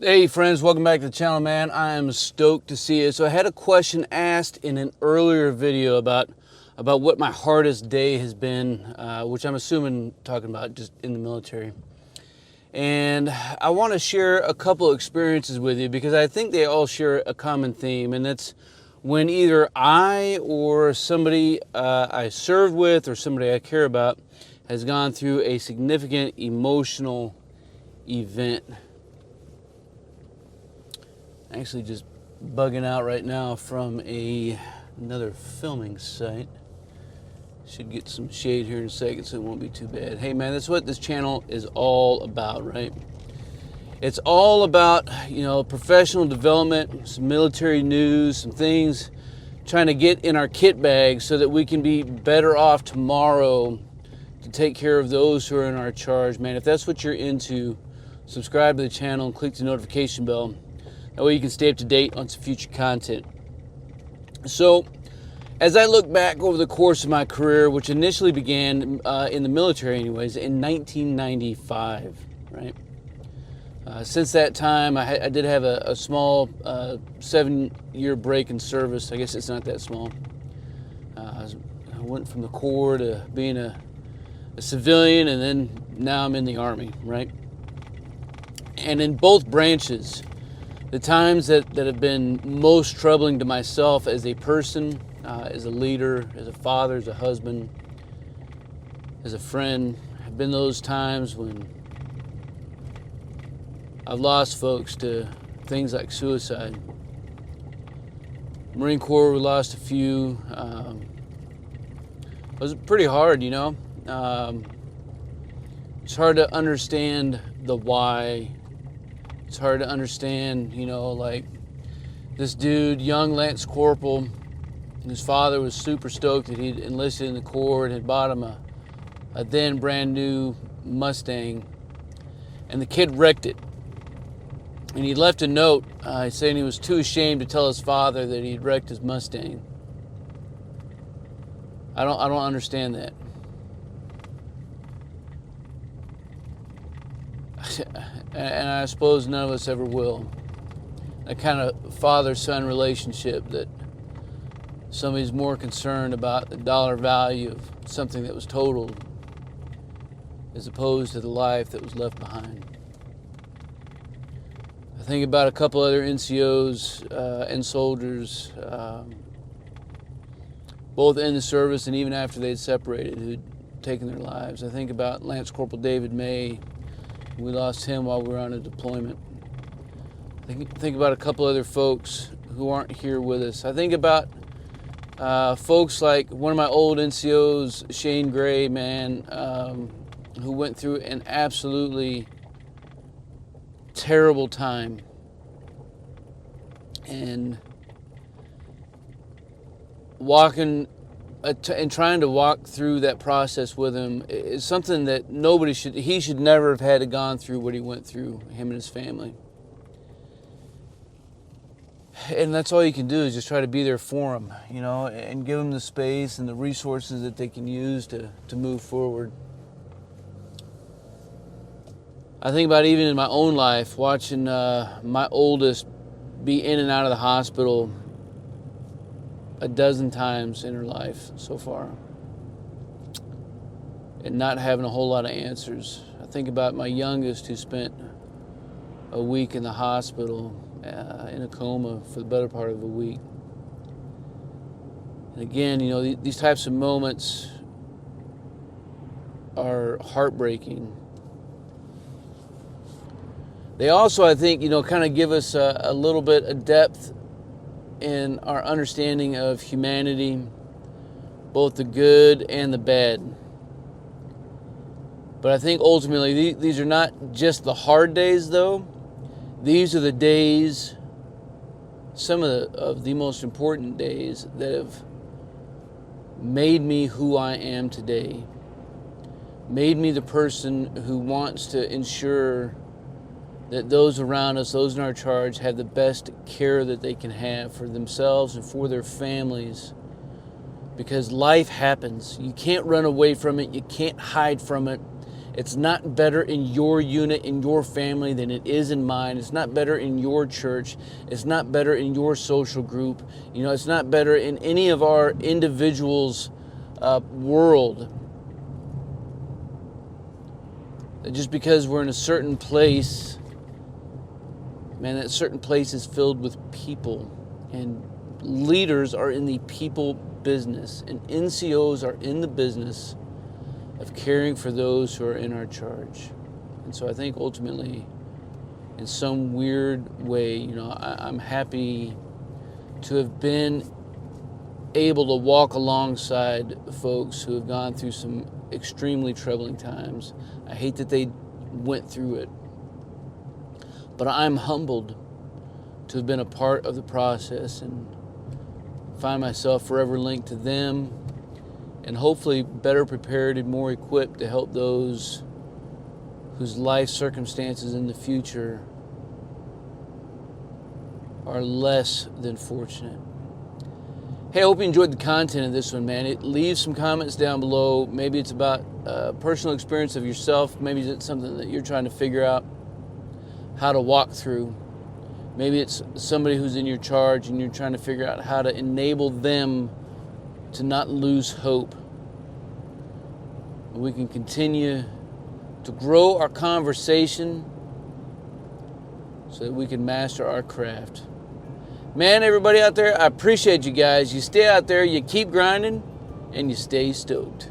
Hey friends, welcome back to the channel, man. I am stoked to see you. So I had a question asked in an earlier video about what my hardest day has been, which I'm assuming talking about just in the military. And I want to share a couple experiences with you because I think they all share a common theme, and that's when either I or somebody I served with or somebody I care about has gone through a significant emotional event. Actually just bugging out right now from another filming site. Should get some shade here in a second so it won't be too bad. Hey man, that's what this channel is all about, right? It's all about, professional development, some military news, some things trying to get in our kit bag so that we can be better off tomorrow to take care of those who are in our charge. Man, if that's what you're into, subscribe to the channel and click the notification bell. That way you can stay up to date on some future content. So, as I look back over the course of my career, which initially began in the military anyways, in 1995, right? Since that time, I did have a small 7-year break in service. I guess it's not that small. I went from the Corps to being a civilian, and then now I'm in the Army, right? And in both branches, the times that have been most troubling to myself as a person, as a leader, as a father, as a husband, as a friend, have been those times when I've lost folks to things like suicide. Marine Corps, we lost a few. It was pretty hard, It's hard to understand the why. It's hard to understand, like this dude, young Lance Corporal, his father was super stoked that he'd enlisted in the Corps and had bought him a then brand new Mustang, and the kid wrecked it. And he left a note saying he was too ashamed to tell his father that he'd wrecked his Mustang. I don't understand that. And I suppose none of us ever will. That kind of father-son relationship that somebody's more concerned about the dollar value of something that was totaled as opposed to the life that was left behind. I think about a couple other NCOs and soldiers, both in the service and even after they'd separated, who'd taken their lives. I think about Lance Corporal David May. We lost him while we were on a deployment. Think about a couple other folks who aren't here with us. I think about folks like one of my old NCOs, Shane Gray, man, who went through an absolutely terrible time. And trying to walk through that process with him is something that he should never have had to gone through what he went through, him and his family. And that's all you can do is just try to be there for them, and give them the space and the resources that they can use to move forward. I think about even in my own life, watching my oldest be in and out of the hospital a dozen times in her life so far, and not having a whole lot of answers. I think about my youngest, who spent a week in the hospital in a coma for the better part of a week. And again, these types of moments are heartbreaking. They also, I think, kind of give us a little bit of depth in our understanding of humanity, both the good and the bad. But I think ultimately these are not just the hard days, though. These are the days, some of the most important days that have made me who I am today. Made me the person who wants to ensure that those around us, those in our charge, have the best care that they can have for themselves and for their families. Because life happens. You can't run away from it. You can't hide from it. It's not better in your unit, in your family, than it is in mine. It's not better in your church. It's not better in your social group. You know, it's not better in any of our individuals' world. Just because we're in a certain place, man, that certain place is filled with people. And leaders are in the people business. And NCOs are in the business of caring for those who are in our charge. And so I think ultimately, in some weird way, you know, I'm happy to have been able to walk alongside folks who have gone through some extremely troubling times. I hate that they went through it, but I'm humbled to have been a part of the process and find myself forever linked to them, and hopefully better prepared and more equipped to help those whose life circumstances in the future are less than fortunate. Hey, I hope you enjoyed the content of this one, man. Leave some comments down below. Maybe it's about personal experience of yourself. Maybe it's something that you're trying to figure out how to walk through. Maybe it's somebody who's in your charge and you're trying to figure out how to enable them to not lose hope. We can continue to grow our conversation so that we can master our craft. Man, everybody out there, I appreciate you guys. You stay out there, you keep grinding, and you stay stoked.